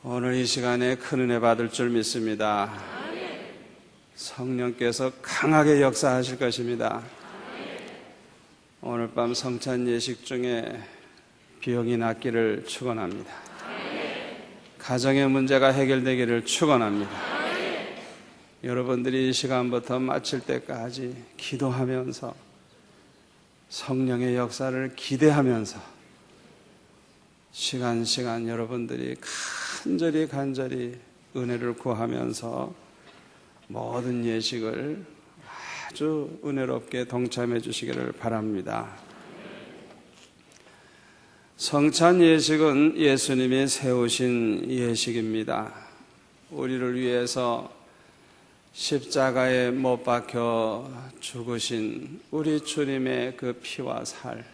오늘 이 시간에 큰 은혜 받을 줄 믿습니다. 성령께서 강하게 역사하실 것입니다. 오늘 밤 성찬 예식 중에 병이 낫기를 축원합니다. 가정의 문제가 해결되기를 축원합니다. 여러분들이 이 시간부터 마칠 때까지 기도하면서 성령의 역사를 기대하면서 시간 여러분들이 간절히 은혜를 구하면서 모든 예식을 아주 은혜롭게 동참해 주시기를 바랍니다. 성찬 예식은 예수님이 세우신 예식입니다. 우리를 위해서 십자가에 못 박혀 죽으신 우리 주님의 그 피와 살,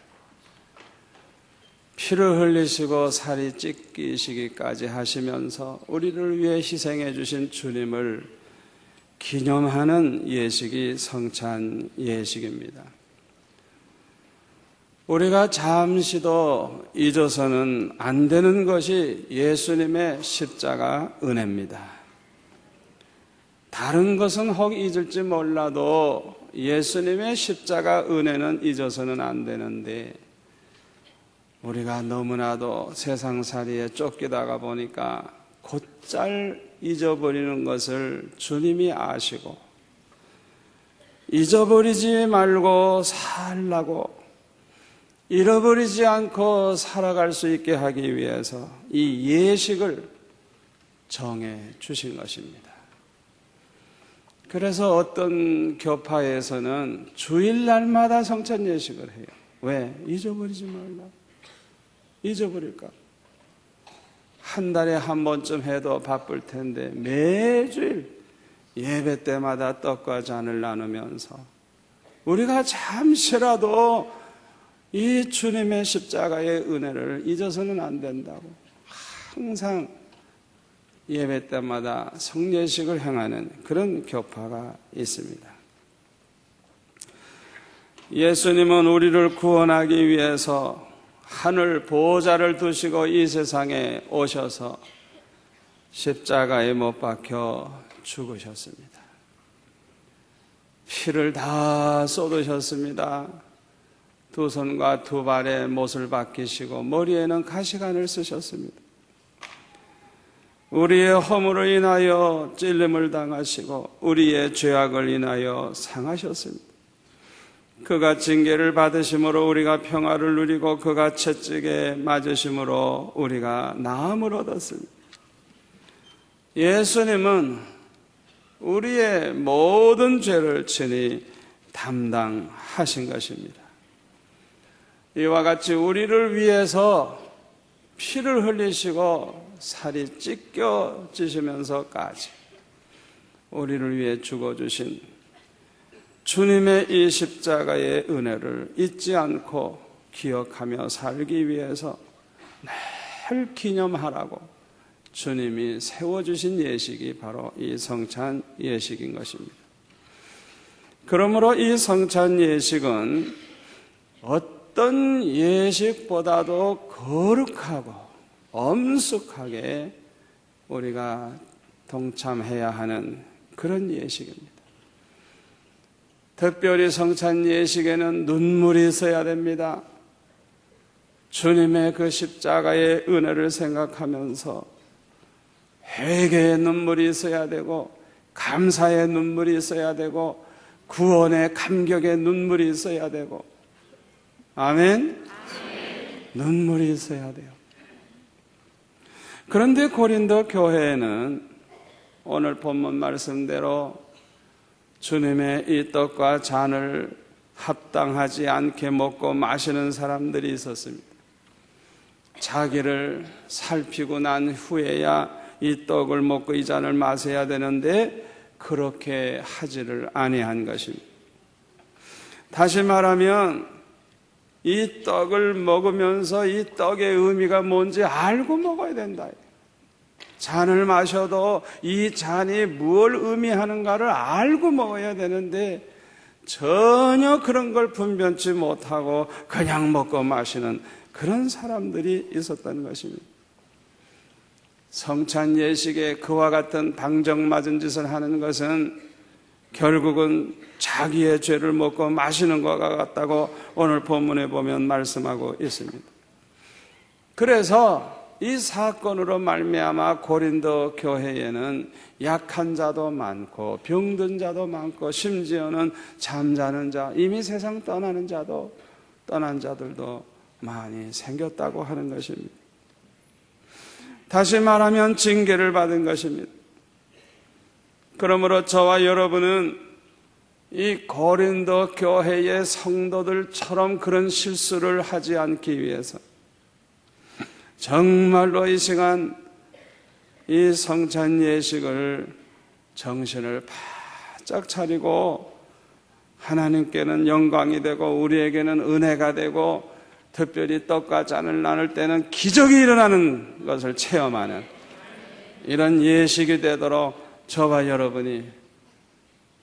피를 흘리시고 살이 찢기시기까지 하시면서 우리를 위해 희생해 주신 주님을 기념하는 예식이 성찬 예식입니다. 우리가 잠시도 잊어서는 안 되는 것이 예수님의 십자가 은혜입니다. 다른 것은 혹 잊을지 몰라도 예수님의 십자가 은혜는 잊어서는 안 되는데, 우리가 너무나도 세상살이에 쫓기다가 보니까 곧잘 잊어버리는 것을 주님이 아시고, 잊어버리지 말고 살라고, 잃어버리지 않고 살아갈 수 있게 하기 위해서 이 예식을 정해 주신 것입니다. 그래서 어떤 교파에서는 주일날마다 성찬 예식을 해요. 왜? 잊어버리지 말라. 잊어버릴까? 한 달에 한 번쯤 해도 바쁠 텐데 매주일 예배 때마다 떡과 잔을 나누면서 우리가 잠시라도 이 주님의 십자가의 은혜를 잊어서는 안 된다고 항상 예배 때마다 성례식을 행하는 그런 교파가 있습니다. 예수님은 우리를 구원하기 위해서 하늘 보호자를 두시고 이 세상에 오셔서 십자가에 못 박혀 죽으셨습니다. 피를 다 쏟으셨습니다. 두 손과 두 발에 못을 박히시고 머리에는 가시관을 쓰셨습니다. 우리의 허물로 인하여 찔림을 당하시고 우리의 죄악을 인하여 상하셨습니다. 그가 징계를 받으심으로 우리가 평화를 누리고 그가 채찍에 맞으심으로 우리가 나음을 얻었습니다. 예수님은 우리의 모든 죄를 친히 담당하신 것입니다. 이와 같이 우리를 위해서 피를 흘리시고 살이 찢겨지시면서까지 우리를 위해 죽어주신 주님의 이 십자가의 은혜를 잊지 않고 기억하며 살기 위해서 늘 기념하라고 주님이 세워주신 예식이 바로 이 성찬 예식인 것입니다. 그러므로 이 성찬 예식은 어떤 예식보다도 거룩하고 엄숙하게 우리가 동참해야 하는 그런 예식입니다. 특별히 성찬 예식에는 눈물이 있어야 됩니다. 주님의 그 십자가의 은혜를 생각하면서 회개의 눈물이 있어야 되고, 감사의 눈물이 있어야 되고, 구원의 감격의 눈물이 있어야 되고, 아멘? 눈물이 있어야 돼요. 그런데 고린도 교회에는 오늘 본문 말씀대로 주님의 이 떡과 잔을 합당하지 않게 먹고 마시는 사람들이 있었습니다. 자기를 살피고 난 후에야 이 떡을 먹고 이 잔을 마셔야 되는데 그렇게 하지를 아니한 것입니다. 다시 말하면 이 떡을 먹으면서 이 떡의 의미가 뭔지 알고 먹어야 된다. 잔을 마셔도 이 잔이 무엇을 의미하는가를 알고 먹어야 되는데 전혀 그런 걸 분별치 못하고 그냥 먹고 마시는 그런 사람들이 있었다는 것입니다. 성찬 예식에 그와 같은 방정맞은 짓을 하는 것은 결국은 자기의 죄를 먹고 마시는 것과 같다고 오늘 본문에 보면 말씀하고 있습니다. 그래서 이 사건으로 말미암아 고린도 교회에는 약한 자도 많고 병든 자도 많고 심지어는 잠자는 자, 이미 세상 떠난 자들도 많이 생겼다고 하는 것입니다. 다시 말하면 징계를 받은 것입니다. 그러므로 저와 여러분은 이 고린도 교회의 성도들처럼 그런 실수를 하지 않기 위해서 정말로 이 시간 이 성찬 예식을 정신을 바짝 차리고 하나님께는 영광이 되고 우리에게는 은혜가 되고 특별히 떡과 잔을 나눌 때는 기적이 일어나는 것을 체험하는 이런 예식이 되도록 저와 여러분이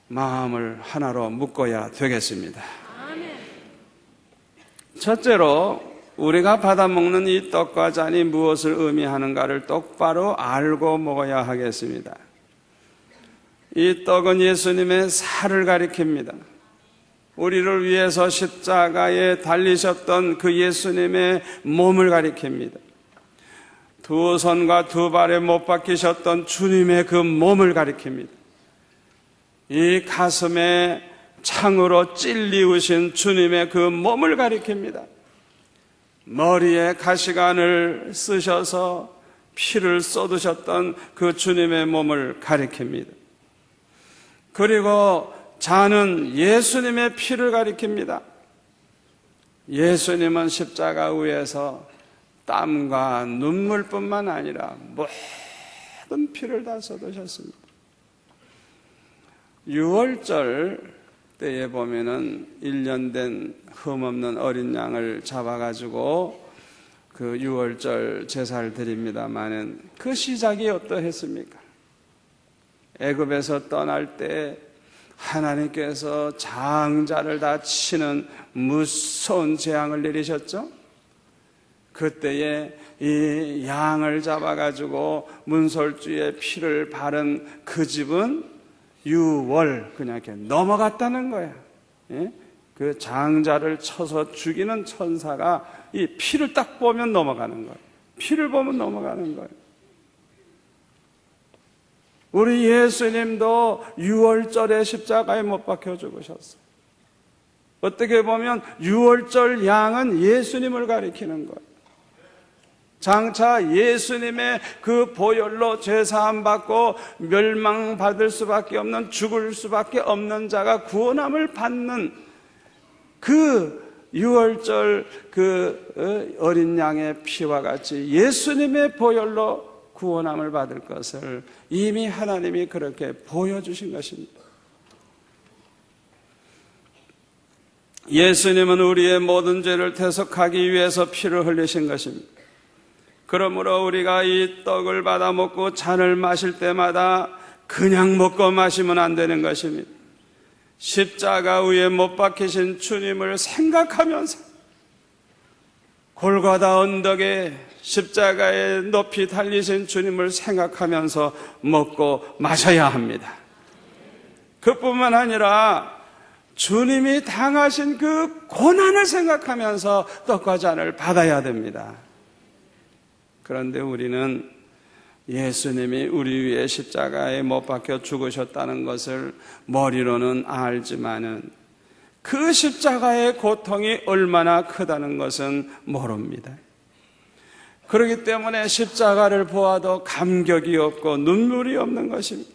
마음을 하나로 묶어야 되겠습니다. 첫째로 우리가 받아먹는 이 떡과 잔이 무엇을 의미하는가를 똑바로 알고 먹어야 하겠습니다. 이 떡은 예수님의 살을 가리킵니다. 우리를 위해서 십자가에 달리셨던 그 예수님의 몸을 가리킵니다. 두 손과 두 발에 못 박히셨던 주님의 그 몸을 가리킵니다. 이 가슴에 창으로 찔리우신 주님의 그 몸을 가리킵니다. 머리에 가시관을 쓰셔서 피를 쏟으셨던 그 주님의 몸을 가리킵니다. 그리고 잔은 예수님의 피를 가리킵니다. 예수님은 십자가 위에서 땀과 눈물뿐만 아니라 모든 피를 다 쏟으셨습니다. 유월절 때에 보면은 1년 된 흠없는 어린 양을 잡아가지고 그 유월절 제사를 드립니다마는 그 시작이 어떠했습니까? 애굽에서 떠날 때 하나님께서 장자를 다 치는 무서운 재앙을 내리셨죠? 그때에 이 양을 잡아가지고 문설주에 피를 바른 그 집은 유월 그냥 이렇게 넘어갔다는 거야. 예? 그 장자를 쳐서 죽이는 천사가 이 피를 딱 보면 넘어가는 거예요. 피를 보면 넘어가는 거예요. 우리 예수님도 유월절에 십자가에 못 박혀 죽으셨어요. 어떻게 보면 유월절 양은 예수님을 가리키는 거예요. 장차 예수님의 그 보혈로 죄사함 받고 멸망받을 수밖에 없는, 죽을 수밖에 없는 자가 구원함을 받는 그 유월절 그 어린 양의 피와 같이 예수님의 보혈로 구원함을 받을 것을 이미 하나님이 그렇게 보여주신 것입니다. 예수님은 우리의 모든 죄를 대속하기 위해서 피를 흘리신 것입니다. 그러므로 우리가 이 떡을 받아 먹고 잔을 마실 때마다 그냥 먹고 마시면 안 되는 것입니다. 십자가 위에 못 박히신 주님을 생각하면서 골고다 언덕에 십자가에 높이 달리신 주님을 생각하면서 먹고 마셔야 합니다. 그뿐만 아니라 주님이 당하신 그 고난을 생각하면서 떡과 잔을 받아야 됩니다. 그런데 우리는 예수님이 우리 위해 십자가에 못 박혀 죽으셨다는 것을 머리로는 알지만은 그 십자가의 고통이 얼마나 크다는 것은 모릅니다. 그렇기 때문에 십자가를 보아도 감격이 없고 눈물이 없는 것입니다.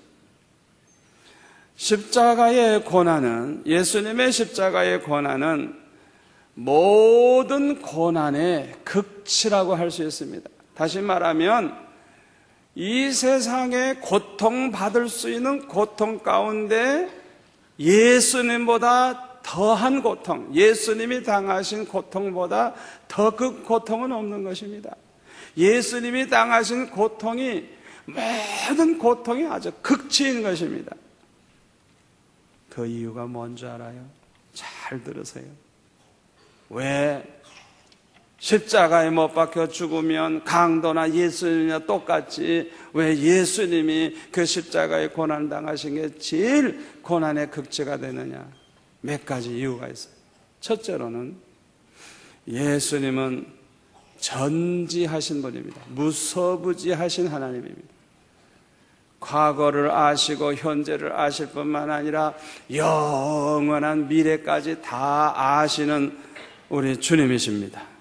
십자가의 고난은, 예수님의 십자가의 고난은 모든 고난의 극치라고 할 수 있습니다. 다시 말하면 이 세상에 고통받을 수 있는 고통 가운데 예수님보다 더한 고통, 예수님이 당하신 고통보다 더 그 고통은 없는 것입니다. 예수님이 당하신 고통이 모든 고통이 아주 극치인 것입니다. 그 이유가 뭔지 알아요? 잘 들으세요. 왜 십자가에 못 박혀 죽으면 강도나 예수님이나 똑같지 왜 예수님이 그 십자가에 고난을 당하신 게 제일 고난의 극치가 되느냐? 몇 가지 이유가 있어요. 첫째로는 예수님은 전지하신 분입니다. 무서부지하신 하나님입니다. 과거를 아시고 현재를 아실 뿐만 아니라 영원한 미래까지 다 아시는 우리 주님이십니다.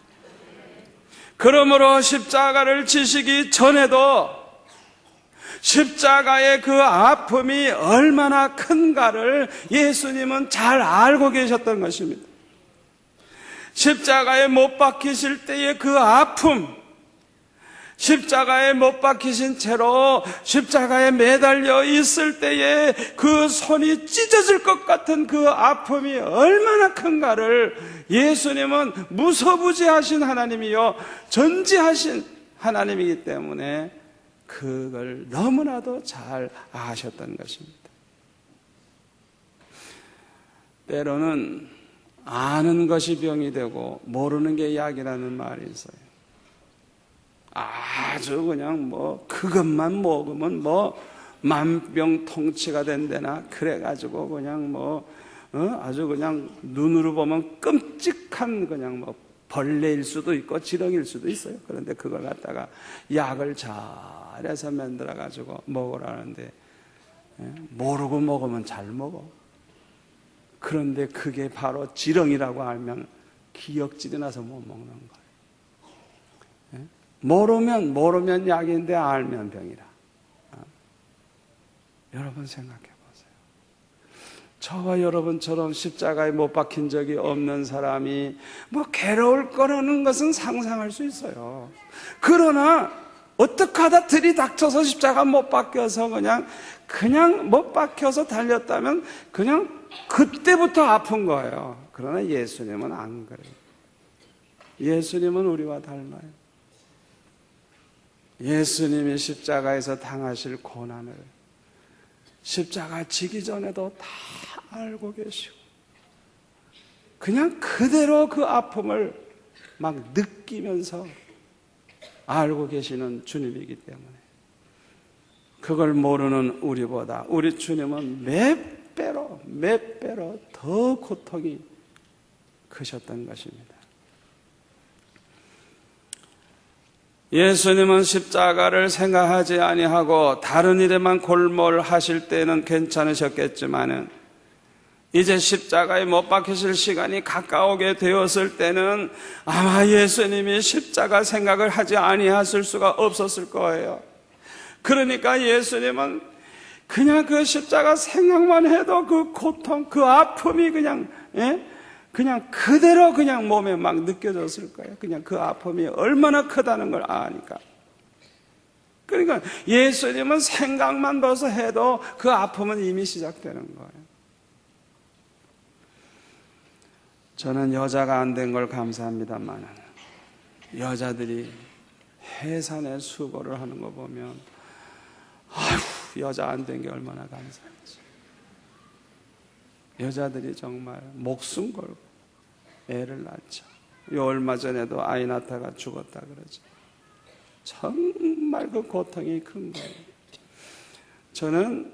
그러므로 십자가를 지시기 전에도 십자가의 그 아픔이 얼마나 큰가를 예수님은 잘 알고 계셨던 것입니다. 십자가에 못 박히실 때의 그 아픔, 십자가에 못 박히신 채로 십자가에 매달려 있을 때에 그 손이 찢어질 것 같은 그 아픔이 얼마나 큰가를 예수님은 무서부지하신 하나님이요 전지하신 하나님이기 때문에 그걸 너무나도 잘 아셨던 것입니다. 때로는 아는 것이 병이 되고 모르는 게 약이라는 말이 있어요. 아주 그냥 그것만 먹으면 만병통치가 된대나 그래가지고 그냥 아주 그냥 눈으로 보면 끔찍한 그냥 벌레일 수도 있고 지렁일 수도 있어요. 그런데 그걸 갖다가 약을 잘해서 만들어가지고 먹으라는데 모르고 먹으면 잘 먹어. 그런데 그게 바로 지렁이라고 알면 기억질이 나서 못 먹는 거예요. 모르면 약인데 알면 병이라. 여러분 생각해 보세요. 저와 여러분처럼 십자가에 못 박힌 적이 없는 사람이 괴로울 거라는 것은 상상할 수 있어요. 그러나 어떻게 하다 들이닥쳐서 십자가 못 박혀서 그냥 못 박혀서 달렸다면 그냥 그때부터 아픈 거예요. 그러나 예수님은 안 그래요. 예수님은 우리와 닮아요. 예수님이 십자가에서 당하실 고난을 십자가 지기 전에도 다 알고 계시고 그냥 그대로 그 아픔을 막 느끼면서 알고 계시는 주님이기 때문에 그걸 모르는 우리보다 우리 주님은 몇 배로 더 고통이 크셨던 것입니다. 예수님은 십자가를 생각하지 아니하고 다른 일에만 골몰하실 때는 괜찮으셨겠지만은 이제 십자가에 못 박히실 시간이 가까우게 되었을 때는 아마 예수님이 십자가 생각을 하지 아니하실 수가 없었을 거예요. 그러니까 예수님은 그냥 그 십자가 생각만 해도 그 고통, 그 아픔이 그냥 그대로 그냥 몸에 막 느껴졌을 거예요. 그냥 그 아픔이 얼마나 크다는 걸 아니까. 그러니까 예수님은 생각만 벌써 해도 그 아픔은 이미 시작되는 거예요. 저는 여자가 안 된 걸 감사합니다만 여자들이 해산의 수고를 하는 거 보면 아휴 여자 안 된 게 얼마나 감사한지. 여자들이 정말 목숨 걸고 애를 낳죠. 얼마 전에도 아이 낳다가 죽었다 그러죠. 정말 그 고통이 큰 거예요. 저는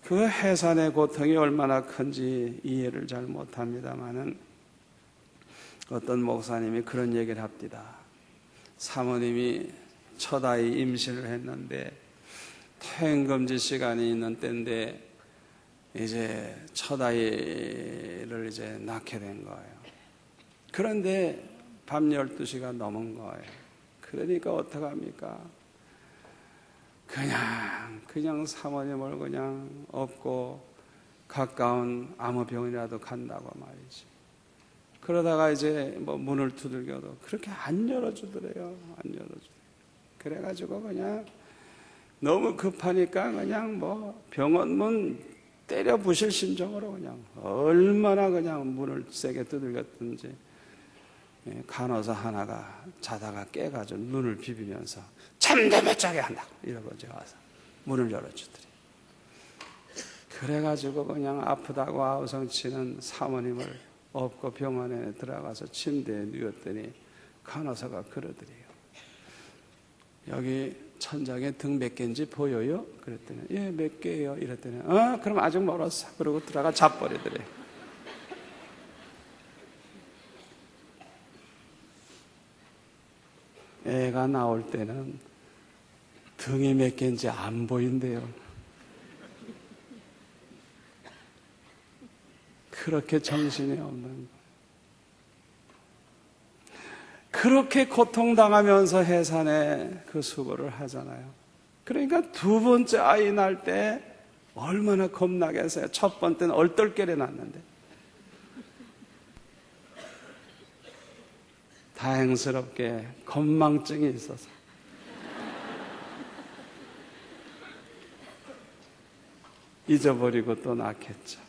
그 해산의 고통이 얼마나 큰지 이해를 잘 못합니다만은 어떤 목사님이 그런 얘기를 합니다. 사모님이 첫 아이 임신을 했는데 퇴행금지 시간이 있는 때인데 이제 첫 아이를 이제 낳게 된 거예요. 그런데 밤 12시가 넘은 거예요. 그러니까 어떡합니까? 그냥 사모님을 그냥 업고 가까운 아무 병이라도 간다고 말이지. 그러다가 이제 문을 두들겨도 그렇게 안 열어주더래요. 안 열어주더래요. 그래가지고 그냥 너무 급하니까 그냥 병원 문 때려 부실 심정으로 그냥 얼마나 그냥 문을 세게 두들겼든지 간호사 하나가 자다가 깨가지고 눈을 비비면서 잠도 못 자게 한다고 이러고 이제 와서 문을 열어주더래. 그래가지고 그냥 아프다고 아우성치는 사모님을 업고 병원에 들어가서 침대에 누웠더니 간호사가 그러더래요. 여기 천장에 등 몇 개인지 보여요? 그랬더니 예, 몇 개예요? 이랬더니 그럼 아직 멀었어. 그러고 들어가 자버리더래요. 애가 나올 때는 등이 몇 개인지 안 보인대요. 그렇게 정신이 없는 거. 그렇게 고통당하면서 해산에 그 수고를 하잖아요. 그러니까 두 번째 아이 낳을 때 얼마나 겁나게 했어요. 첫 번째는 얼떨결에 낳았는데 다행스럽게 건망증이 있어서 잊어버리고 또 낳겠죠.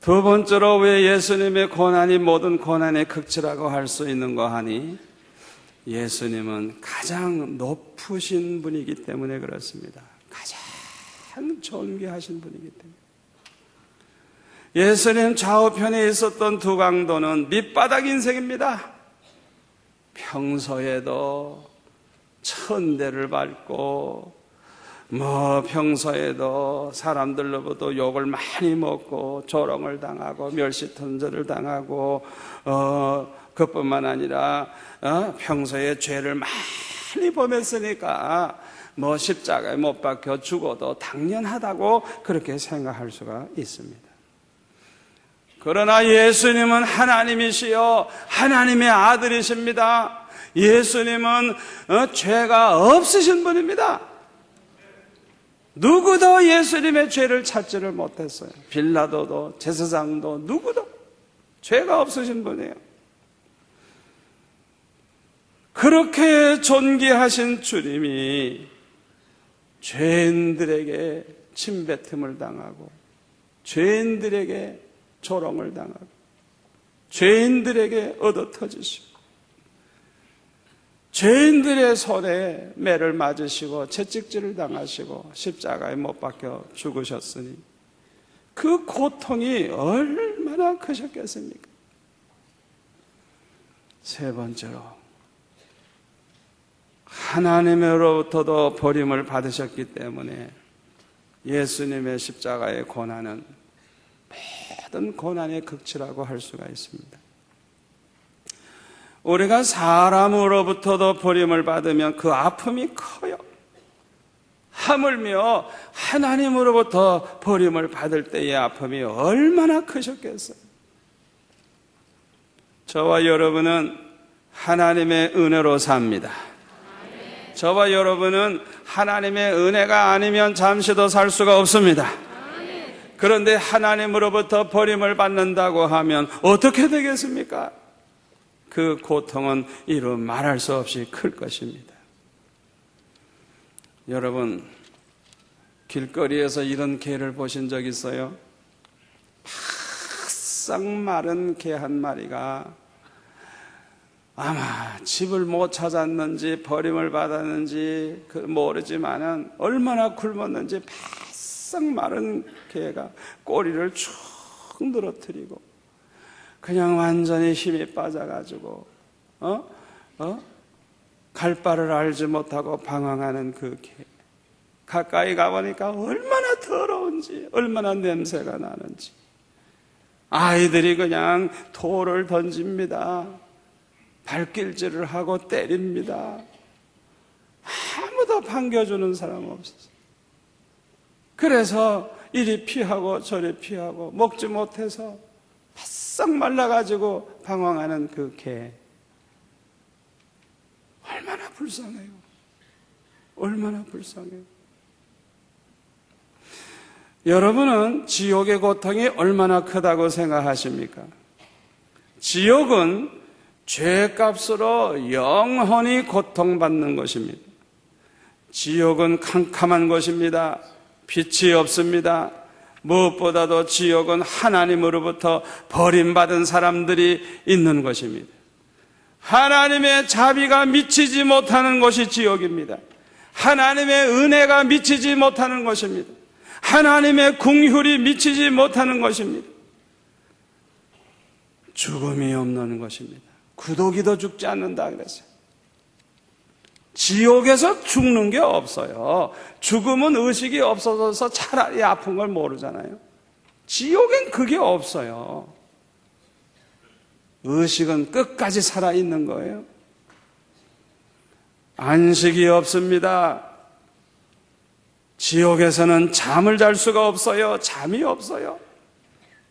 두 번째로 왜 예수님의 고난이 모든 고난의 극치라고 할 수 있는가 하니 예수님은 가장 높으신 분이기 때문에 그렇습니다. 가장 존귀하신 분이기 때문에. 예수님 좌우편에 있었던 두 강도는 밑바닥 인생입니다. 평소에도 천대를 밟고 평소에도 사람들로부터 욕을 많이 먹고 조롱을 당하고 멸시턴절을 당하고 그뿐만 아니라 평소에 죄를 많이 범했으니까 십자가에 못 박혀 죽어도 당연하다고 그렇게 생각할 수가 있습니다. 그러나 예수님은 하나님이시요 하나님의 아들이십니다. 예수님은 죄가 없으신 분입니다. 누구도 예수님의 죄를 찾지를 못했어요. 빌라도도 제사장도 누구도 죄가 없으신 분이에요. 그렇게 존귀하신 주님이 죄인들에게 침뱉음을 당하고 죄인들에게 조롱을 당하고 죄인들에게 얻어터지시고 죄인들의 손에 매를 맞으시고 채찍질을 당하시고 십자가에 못 박혀 죽으셨으니 그 고통이 얼마나 크셨겠습니까? 세 번째로 하나님으로부터도 버림을 받으셨기 때문에 예수님의 십자가의 고난은 모든 고난의 극치라고 할 수가 있습니다. 우리가 사람으로부터도 버림을 받으면 그 아픔이 커요. 하물며 하나님으로부터 버림을 받을 때의 아픔이 얼마나 크셨겠어요. 저와 여러분은 하나님의 은혜로 삽니다. 저와 여러분은 하나님의 은혜가 아니면 잠시도 살 수가 없습니다. 그런데 하나님으로부터 버림을 받는다고 하면 어떻게 되겠습니까? 그 고통은 이루 말할 수 없이 클 것입니다. 여러분, 길거리에서 이런 개를 보신 적 있어요? 바싹 마른 개 한 마리가 아마 집을 못 찾았는지 버림을 받았는지 모르지만은 얼마나 굶었는지 바싹 마른 개가 꼬리를 쭉 늘어뜨리고 그냥 완전히 힘이 빠져가지고 갈 바를 알지 못하고 방황하는 그 개. 가까이 가보니까 얼마나 더러운지, 얼마나 냄새가 나는지. 아이들이 그냥 돌을 던집니다. 발길질을 하고 때립니다. 아무도 반겨주는 사람 없었어요. 그래서 이리 피하고 저리 피하고 먹지 못해서 바싹 말라가지고 방황하는 그 개. 얼마나 불쌍해요. 얼마나 불쌍해요. 여러분은 지옥의 고통이 얼마나 크다고 생각하십니까? 지옥은 죄값으로 영원히 고통받는 것입니다. 지옥은 캄캄한 것입니다. 빛이 없습니다. 무엇보다도 지옥은 하나님으로부터 버림받은 사람들이 있는 것입니다. 하나님의 자비가 미치지 못하는 것이 지옥입니다. 하나님의 은혜가 미치지 못하는 것입니다. 하나님의 긍휼이 미치지 못하는 것입니다. 죽음이 없는 것입니다. 구더기도 죽지 않는다 그랬어요. 지옥에서 죽는 게 없어요. 죽음은 의식이 없어져서 차라리 아픈 걸 모르잖아요. 지옥엔 그게 없어요. 의식은 끝까지 살아있는 거예요. 안식이 없습니다. 지옥에서는 잠을 잘 수가 없어요. 잠이 없어요.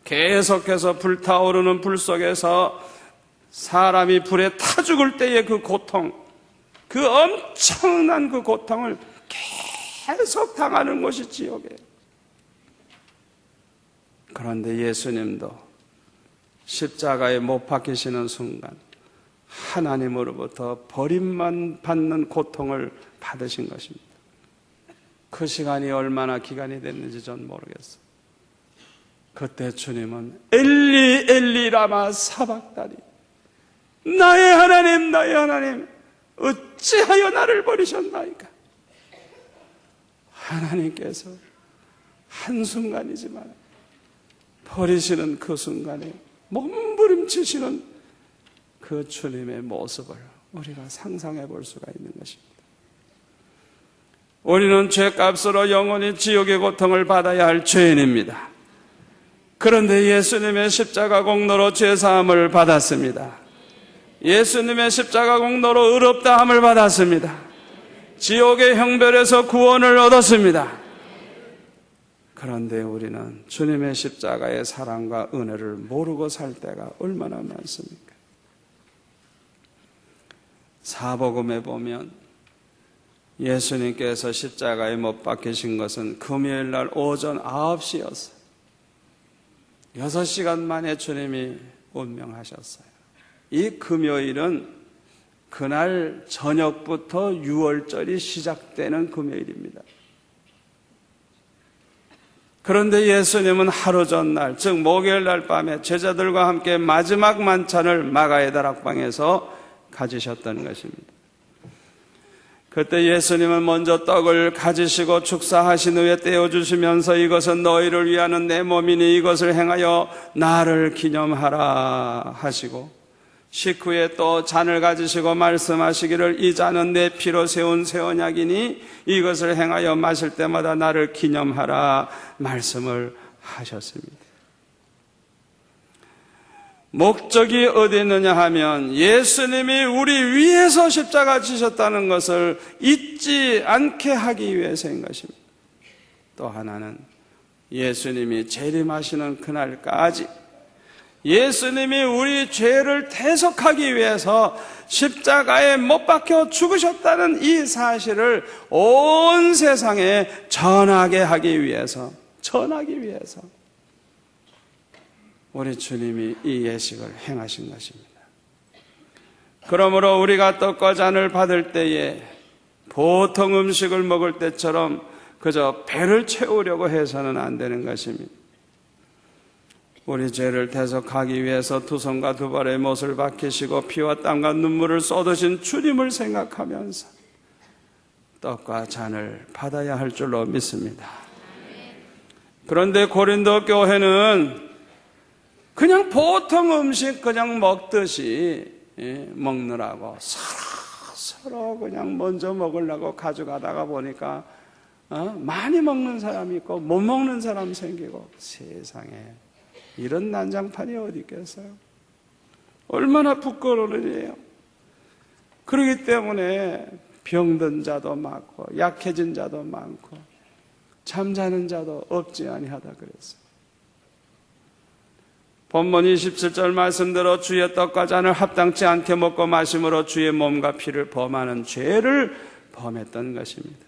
계속해서 불타오르는 불 속에서 사람이 불에 타 죽을 때의 그 고통, 그 엄청난 그 고통을 계속 당하는 것이 지옥이에요. 그런데 예수님도 십자가에 못 박히시는 순간 하나님으로부터 버림만 받는 고통을 받으신 것입니다. 그 시간이 얼마나 기간이 됐는지 전 모르겠어요. 그때 주님은 엘리 엘리 라마 사박다니, 나의 하나님 나의 하나님 어찌하여 나를 버리셨나이까. 하나님께서 한순간이지만 버리시는 그 순간에 몸부림치시는 그 주님의 모습을 우리가 상상해 볼 수가 있는 것입니다. 우리는 죄값으로 영원히 지옥의 고통을 받아야 할 죄인입니다. 그런데 예수님의 십자가 공로로 죄사함을 받았습니다. 예수님의 십자가 공로로 의롭다함을 받았습니다. 지옥의 형벌에서 구원을 얻었습니다. 그런데 우리는 주님의 십자가의 사랑과 은혜를 모르고 살 때가 얼마나 많습니까? 사복음에 보면 예수님께서 십자가에 못 박히신 것은 금요일 날 오전 9시였어요. 6시간 만에 주님이 운명하셨어요. 이 금요일은 그날 저녁부터 6월절이 시작되는 금요일입니다. 그런데 예수님은 하루 전날, 즉 목요일 날 밤에 제자들과 함께 마지막 만찬을 마가의 다락방에서 가지셨던 것입니다. 그때 예수님은 먼저 떡을 가지시고 축사하신 후에 떼어주시면서 이것은 너희를 위하는 내 몸이니 이것을 행하여 나를 기념하라 하시고, 식후에 또 잔을 가지시고 말씀하시기를 이 잔은 내 피로 세운 새 언약이니 이것을 행하여 마실 때마다 나를 기념하라 말씀을 하셨습니다. 목적이 어디 있느냐 하면 예수님이 우리 위해서 십자가 지셨다는 것을 잊지 않게 하기 위해서인 것입니다. 또 하나는 예수님이 재림하시는 그날까지 예수님이 우리 죄를 대속하기 위해서 십자가에 못 박혀 죽으셨다는 이 사실을 온 세상에 전하게 하기 위해서, 우리 주님이 이 예식을 행하신 것입니다. 그러므로 우리가 떡과 잔을 받을 때에 보통 음식을 먹을 때처럼 그저 배를 채우려고 해서는 안 되는 것입니다. 우리 죄를 대속하기 위해서 두 손과 두 발의 못을 박히시고 피와 땀과 눈물을 쏟으신 주님을 생각하면서 떡과 잔을 받아야 할 줄로 믿습니다. 그런데 고린도 교회는 그냥 보통 음식 그냥 먹듯이 먹느라고 서로 그냥 먼저 먹으려고 가져가다가 보니까 많이 먹는 사람이 있고 못 먹는 사람 생기고, 세상에 이런 난장판이 어디 있겠어요? 얼마나 부끄러운 일이에요. 그렇기 때문에 병든 자도 많고 약해진 자도 많고 잠자는 자도 없지 아니하다 그랬어요. 본문 27절 말씀대로 주의 떡과 잔을 합당치 않게 먹고 마심으로 주의 몸과 피를 범하는 죄를 범했던 것입니다.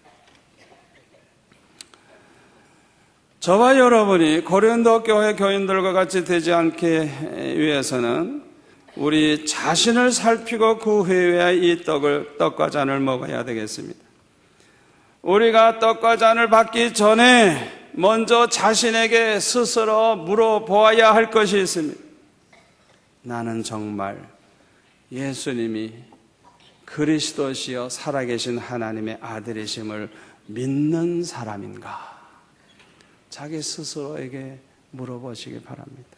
저와 여러분이 고린도 교회 교인들과 같이 되지 않게 위해서는 우리 자신을 살피고 그 후에 이 떡과 잔을 먹어야 되겠습니다. 우리가 떡과 잔을 받기 전에 먼저 자신에게 스스로 물어보아야 할 것이 있습니다. 나는 정말 예수님이 그리스도시여 살아계신 하나님의 아들이심을 믿는 사람인가? 자기 스스로에게 물어보시기 바랍니다.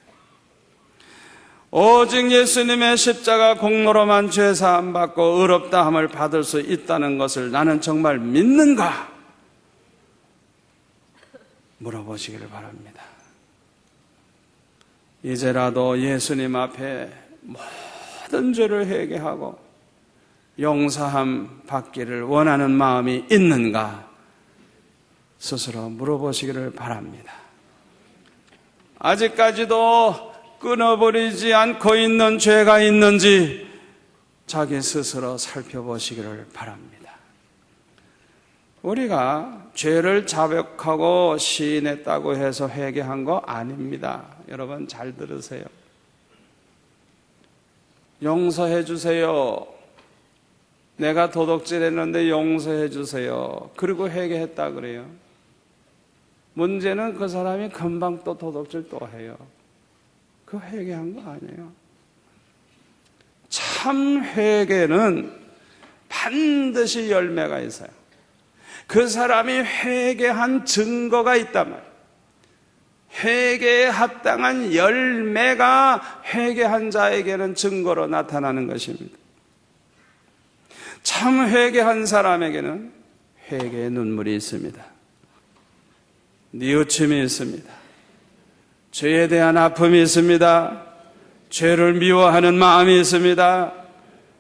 오직 예수님의 십자가 공로로만 죄사함 받고 의롭다함을 받을 수 있다는 것을 나는 정말 믿는가? 물어보시기를 바랍니다. 이제라도 예수님 앞에 모든 죄를 회개하고 용서함 받기를 원하는 마음이 있는가? 스스로 물어보시기를 바랍니다. 아직까지도 끊어버리지 않고 있는 죄가 있는지 자기 스스로 살펴보시기를 바랍니다. 우리가 죄를 자백하고 시인했다고 해서 회개한 거 아닙니다. 여러분 잘 들으세요. 용서해 주세요. 내가 도둑질했는데 용서해 주세요. 그리고 회개했다 그래요. 문제는 그 사람이 금방 또 도둑질 또 해요. 그 회개한 거 아니에요. 참 회개는 반드시 열매가 있어요. 그 사람이 회개한 증거가 있단 말이에요. 회개에 합당한 열매가 회개한 자에게는 증거로 나타나는 것입니다. 참 회개한 사람에게는 회개의 눈물이 있습니다. 뉘우침이 있습니다. 죄에 대한 아픔이 있습니다. 죄를 미워하는 마음이 있습니다.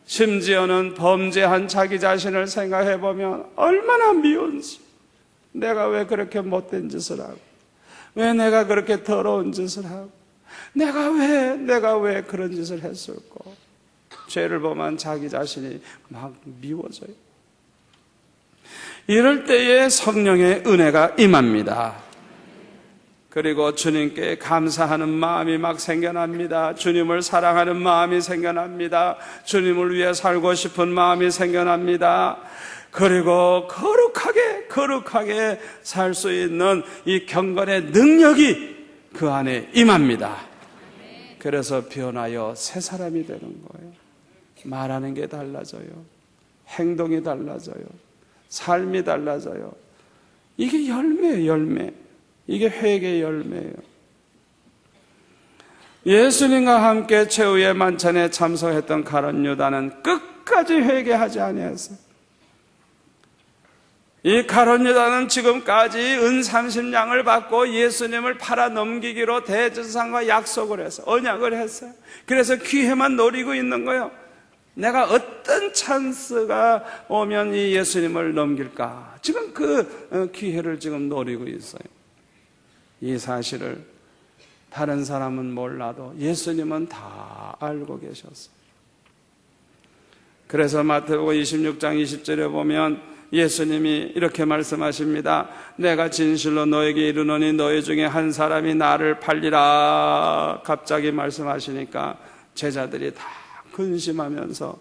심지어는 범죄한 자기 자신을 생각해 보면 얼마나 미운지, 내가 왜 그렇게 못된 짓을 하고, 왜 내가 그렇게 더러운 짓을 하고, 내가 왜 그런 짓을 했을까? 죄를 보면 자기 자신이 막 미워져요. 이럴 때에 성령의 은혜가 임합니다. 그리고 주님께 감사하는 마음이 막 생겨납니다. 주님을 사랑하는 마음이 생겨납니다. 주님을 위해 살고 싶은 마음이 생겨납니다. 그리고 거룩하게 살 수 있는 이 경건의 능력이 그 안에 임합니다. 그래서 변하여 새 사람이 되는 거예요. 말하는 게 달라져요. 행동이 달라져요. 삶이 달라져요. 이게 열매예요, 열매. 이게 회개의 열매예요. 예수님과 함께 최후의 만찬에 참석했던 가룟 유다는 끝까지 회개하지 아니했어요. 이 가룟 유다는 지금까지 은 30냥을 받고 예수님을 팔아 넘기기로 대제사장과 약속을 해서 언약을 했어요. 그래서 기회만 노리고 있는 거예요. 내가 어떤 찬스가 오면 이 예수님을 넘길까? 지금 그 기회를 지금 노리고 있어요. 이 사실을 다른 사람은 몰라도 예수님은 다 알고 계셨어요. 그래서 마태복음 26장 20절에 보면 예수님이 이렇게 말씀하십니다. 내가 진실로 너에게 이르노니 너희 중에 한 사람이 나를 팔리라. 갑자기 말씀하시니까 제자들이 다 근심하면서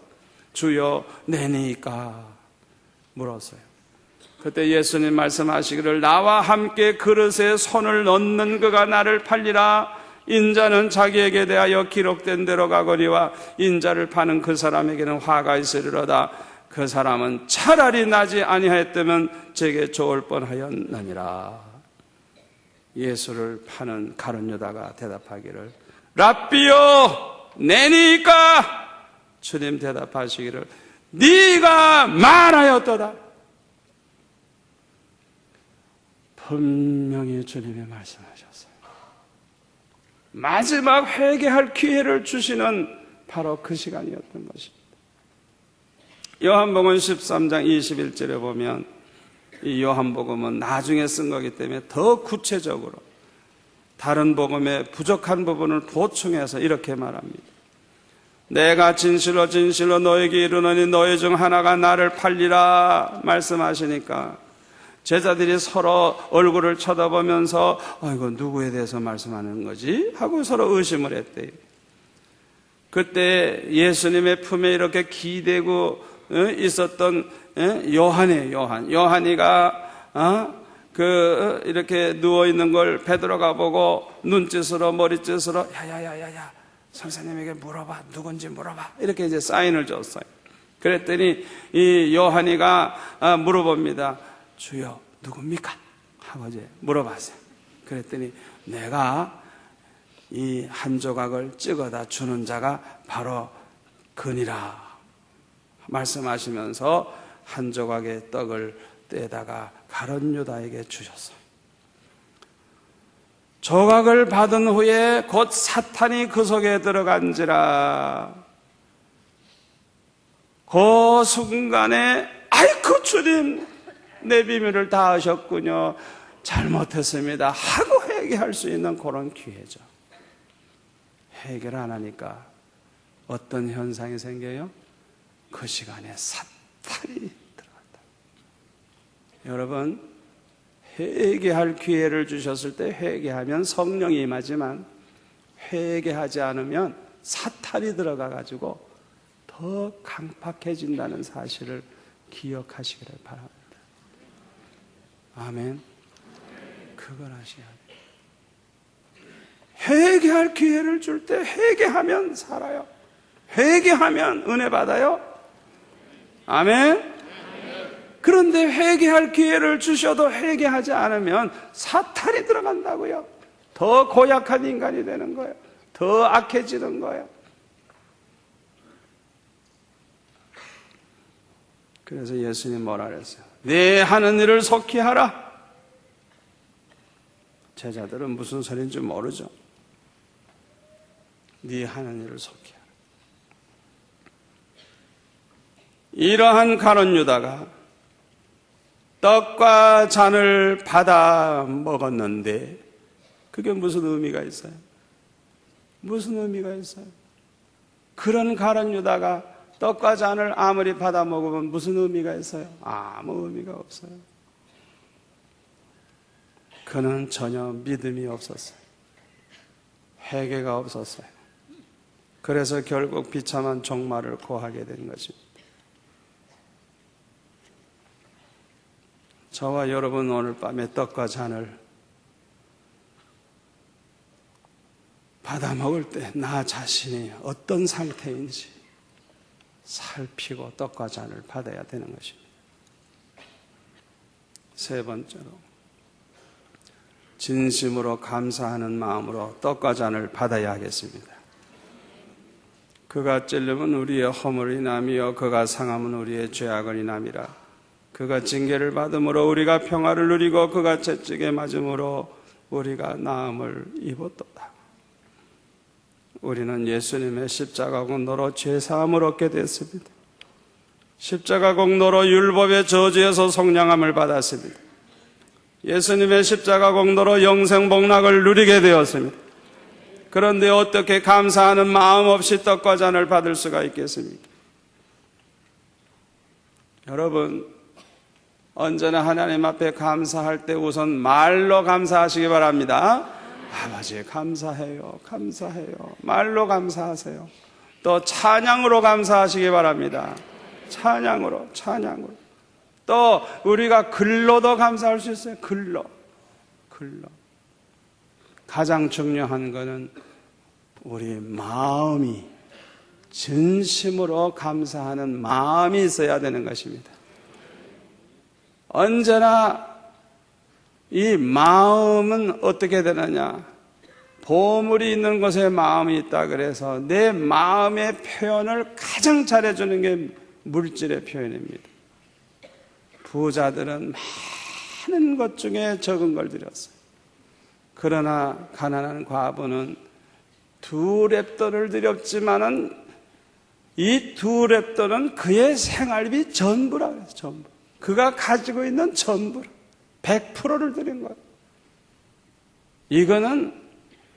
주여 내니까 물었어요. 그때 예수님 말씀하시기를 나와 함께 그릇에 손을 넣는 그가 나를 팔리라. 인자는 자기에게 대하여 기록된 대로 가거니와 인자를 파는 그 사람에게는 화가 있으리로다. 그 사람은 차라리 나지 아니하였다면 제게 좋을 뻔하였느니라. 예수를 파는 가룟 유다가 대답하기를 랍비요 내니까. 주님 대답하시기를 네가 말하였도다. 분명히 주님이 말씀하셨어요. 마지막 회개할 기회를 주시는 바로 그 시간이었던 것입니다. 요한복음 13장 21절에 보면 이 요한복음은 나중에 쓴 거기 때문에 더 구체적으로 다른 복음의 부족한 부분을 보충해서 이렇게 말합니다. 내가 진실로 너에게 이르노니 너희 중 하나가 나를 팔리라 말씀하시니까 제자들이 서로 얼굴을 쳐다보면서 이거 누구에 대해서 말씀하는 거지? 하고 서로 의심을 했대요. 그때 예수님의 품에 이렇게 기대고 있었던 요한이가 이렇게 누워 있는 걸 베드로가 보고 눈짓으로 머리짓으로 야야야야야 선생님에게 물어봐, 누군지 물어봐, 이렇게 이제 사인을 줬어요. 그랬더니 이 요한이가 물어봅니다. 주여 누굽니까? 하고 이제 물어봤어요. 그랬더니 내가 이 한 조각을 찍어다 주는 자가 바로 그니라 말씀하시면서 한 조각의 떡을 떼다가 가룟 유다에게 주셨어요. 조각을 받은 후에 곧 사탄이 그 속에 들어간지라. 그 순간에 아이고 주님 내 비밀을 다 아셨군요, 잘못했습니다 하고 회개할 수 있는 그런 기회죠. 해결 안 하니까 어떤 현상이 생겨요? 그 시간에 사탄이 들어간다. 여러분, 회개할 기회를 주셨을 때 회개하면 성령이 임하지만 회개하지 않으면 사탄이 들어가 가지고 더 강팍해진다는 사실을 기억하시기를 바랍니다. 아멘. 그걸 하셔야 돼요. 회개할 기회를 줄 때 회개하면 살아요. 회개하면 은혜 받아요. 아멘. 그런데 회개할 기회를 주셔도 회개하지 않으면 사탄이 들어간다고요. 더 고약한 인간이 되는 거예요. 더 악해지는 거예요. 그래서 예수님 뭐라 그랬어요? 네 하는 일을 속히 하라. 제자들은 무슨 소리인지 모르죠. 네 하는 일을 속히 하라. 이러한 가룟 유다가 떡과 잔을 받아 먹었는데 그게 무슨 의미가 있어요? 무슨 의미가 있어요? 그런 가룟 유다가 떡과 잔을 아무리 받아 먹으면 무슨 의미가 있어요? 아무 의미가 없어요. 그는 전혀 믿음이 없었어요. 회개가 없었어요. 그래서 결국 비참한 종말을 고하게 된 것입니다. 저와 여러분 오늘 밤에 떡과 잔을 받아 먹을 때 나 자신이 어떤 상태인지 살피고 떡과 잔을 받아야 되는 것입니다. 세 번째로, 진심으로 감사하는 마음으로 떡과 잔을 받아야 하겠습니다. 그가 찔림은 우리의 허물을 인하며 그가 상함은 우리의 죄악을 인함이라. 그가 징계를 받음으로 우리가 평화를 누리고 그가 채찍에 맞음으로 우리가 나음을 입었도다. 우리는 예수님의 십자가 공로로 죄사함을 얻게 됐습니다. 십자가 공로로 율법의 저주에서 속량함을 받았습니다. 예수님의 십자가 공로로 영생 복락을 누리게 되었습니다. 그런데 어떻게 감사하는 마음 없이 떡과 잔을 받을 수가 있겠습니까? 여러분, 언제나 하나님 앞에 감사할 때 우선 말로 감사하시기 바랍니다. 아버지 감사해요, 감사해요. 말로 감사하세요. 또 찬양으로 감사하시기 바랍니다. 찬양으로. 또 우리가 글로도 감사할 수 있어요. 글로. 가장 중요한 것은 우리 마음이, 진심으로 감사하는 마음이 있어야 되는 것입니다. 언제나 이 마음은 어떻게 되느냐? 보물이 있는 곳에 마음이 있다 그래서 내 마음의 표현을 가장 잘해주는 게 물질의 표현입니다. 부자들은 많은 것 중에 적은 걸 드렸어요. 그러나 가난한 과부는 2렙돈을 드렸지만은 이 2렙돈은 그의 생활비 전부라 그랬어요. 전부. 그가 가지고 있는 전부 100%를 드린 거예요. 이거는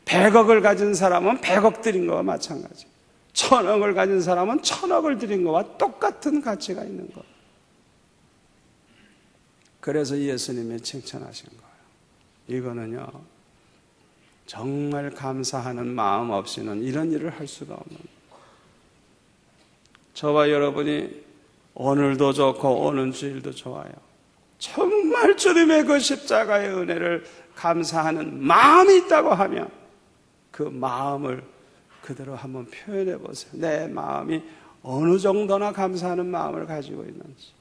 100억을 가진 사람은 100억 드린 거와 마찬가지. 1000억을 가진 사람은 1000억을 드린 거와 똑같은 가치가 있는 거예요. 그래서 예수님이 칭찬하신 거예요. 이거는요, 정말 감사하는 마음 없이는 이런 일을 할 수가 없는 거예요. 저와 여러분이 오늘도 좋고 오는 주일도 좋아요. 정말 주님의 그 십자가의 은혜를 감사하는 마음이 있다고 하면 그 마음을 그대로 한번 표현해 보세요. 내 마음이 어느 정도나 감사하는 마음을 가지고 있는지.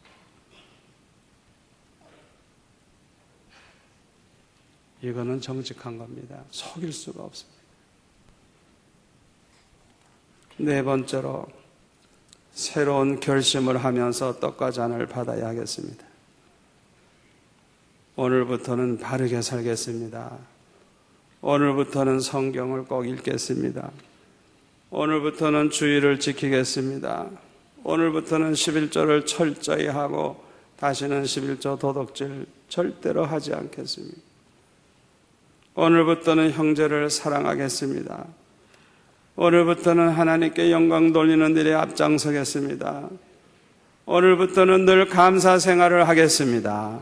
이거는 정직한 겁니다. 속일 수가 없습니다. 네 번째로 새로운 결심을 하면서 떡과 잔을 받아야 하겠습니다. 오늘부터는 바르게 살겠습니다. 오늘부터는 성경을 꼭 읽겠습니다. 오늘부터는 주의를 지키겠습니다. 오늘부터는 11조를 철저히 하고 다시는 11조 도덕질 절대로 하지 않겠습니다. 오늘부터는 형제를 사랑하겠습니다. 오늘부터는 하나님께 영광 돌리는 일에 앞장서겠습니다. 오늘부터는 늘 감사 생활을 하겠습니다.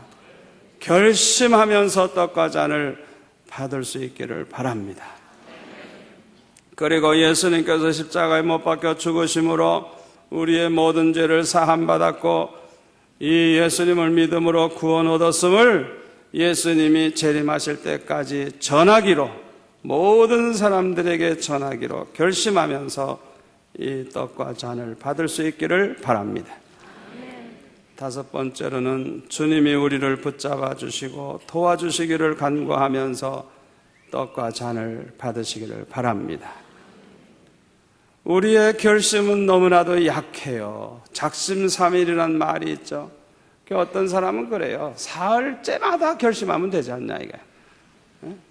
결심하면서 떡과 잔을 받을 수 있기를 바랍니다. 그리고 예수님께서 십자가에 못 박혀 죽으심으로 우리의 모든 죄를 사함받았고 이 예수님을 믿음으로 구원 얻었음을 예수님이 재림하실 때까지 전하기로, 모든 사람들에게 전하기로 결심하면서 이 떡과 잔을 받을 수 있기를 바랍니다. 다섯 번째로는 주님이 우리를 붙잡아 주시고 도와주시기를 간구하면서 떡과 잔을 받으시기를 바랍니다. 우리의 결심은 너무나도 약해요. 작심삼일이라는 말이 있죠. 어떤 사람은 그래요. 사흘째마다 결심하면 되지 않냐 이게.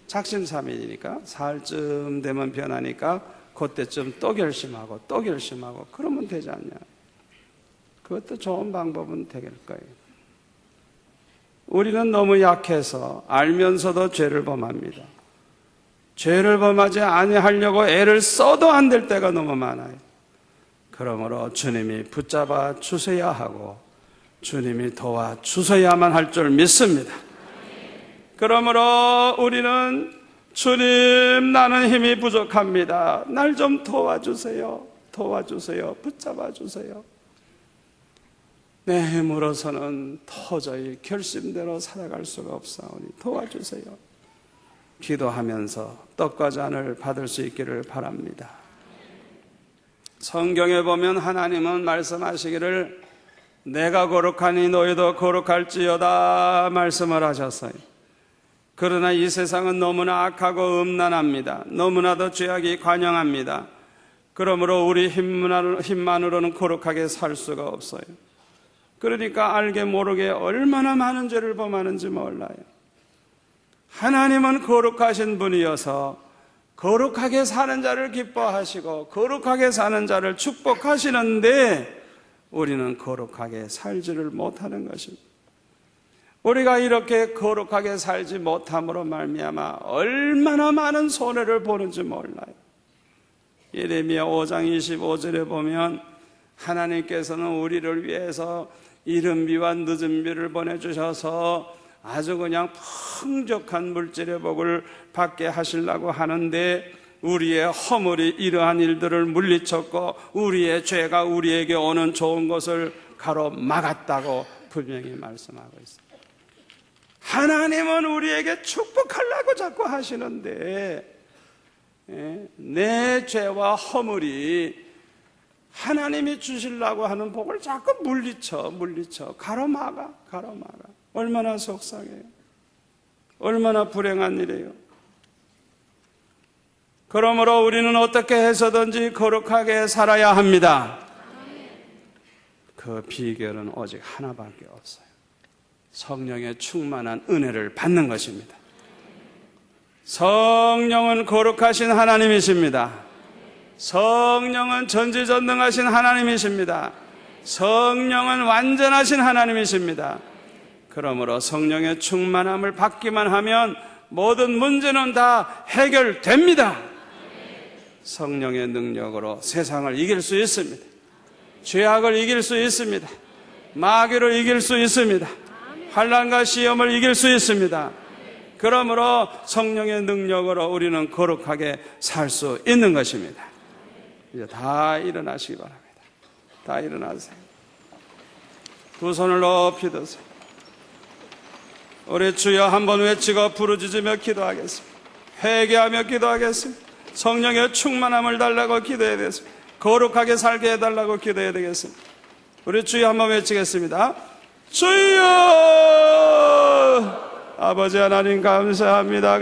작심삼일이니까 사흘쯤 되면 변하니까 그때쯤 또 결심하고 또 결심하고 그러면 되지 않냐. 그것도 좋은 방법은 되길 거예요. 우리는 너무 약해서 알면서도 죄를 범합니다. 죄를 범하지 아니하려고 애를 써도 안 될 때가 너무 많아요. 그러므로 주님이 붙잡아 주셔야 하고 주님이 도와주셔야만 할 줄 믿습니다. 그러므로 우리는 주님, 나는 힘이 부족합니다. 날 좀 도와주세요. 도와주세요. 붙잡아 주세요. 내 힘으로서는 도저히 결심대로 살아갈 수가 없사오니 도와주세요. 기도하면서 떡과 잔을 받을 수 있기를 바랍니다. 성경에 보면 하나님은 말씀하시기를 내가 거룩하니 너희도 거룩할지어다 말씀을 하셨어요. 그러나 이 세상은 너무나 악하고 음란합니다. 너무나도 죄악이 관영합니다. 그러므로 우리 힘만으로는 거룩하게 살 수가 없어요. 그러니까 알게 모르게 얼마나 많은 죄를 범하는지 몰라요. 하나님은 거룩하신 분이어서 거룩하게 사는 자를 기뻐하시고 거룩하게 사는 자를 축복하시는데 우리는 거룩하게 살지를 못하는 것입니다. 우리가 이렇게 거룩하게 살지 못함으로 말미암아 얼마나 많은 손해를 보는지 몰라요. 예레미야 5장 25절에 보면 하나님께서는 우리를 위해서 이른 비와 늦은 비를 보내주셔서 아주 그냥 풍족한 물질의 복을 받게 하시려고 하는데 우리의 허물이 이러한 일들을 물리쳤고 우리의 죄가 우리에게 오는 좋은 것을 가로막았다고 분명히 말씀하고 있습니다. 하나님은 우리에게 축복하려고 자꾸 하시는데 내 죄와 허물이 하나님이 주시려고 하는 복을 자꾸 물리쳐 가로막아. 얼마나 속상해요. 얼마나 불행한 일이에요. 그러므로 우리는 어떻게 해서든지 거룩하게 살아야 합니다. 그 비결은 오직 하나밖에 없어요. 성령의 충만한 은혜를 받는 것입니다. 성령은 거룩하신 하나님이십니다. 성령은 전지전능하신 하나님이십니다. 성령은 완전하신 하나님이십니다. 그러므로 성령의 충만함을 받기만 하면 모든 문제는 다 해결됩니다. 성령의 능력으로 세상을 이길 수 있습니다. 죄악을 이길 수 있습니다. 마귀를 이길 수 있습니다. 환난과 시험을 이길 수 있습니다. 그러므로 성령의 능력으로 우리는 거룩하게 살 수 있는 것입니다. 이제 다 일어나시기 바랍니다. 다 일어나세요. 두 손을 높이 드세요. 우리 주여 한번 외치고 부르짖으며 기도하겠습니다. 회개하며 기도하겠습니다. 성령의 충만함을 달라고 기도해야 되겠습니다. 거룩하게 살게 해달라고 기도해야 되겠습니다. 우리 주여 한번 외치겠습니다. 주여! 아버지 하나님 감사합니다.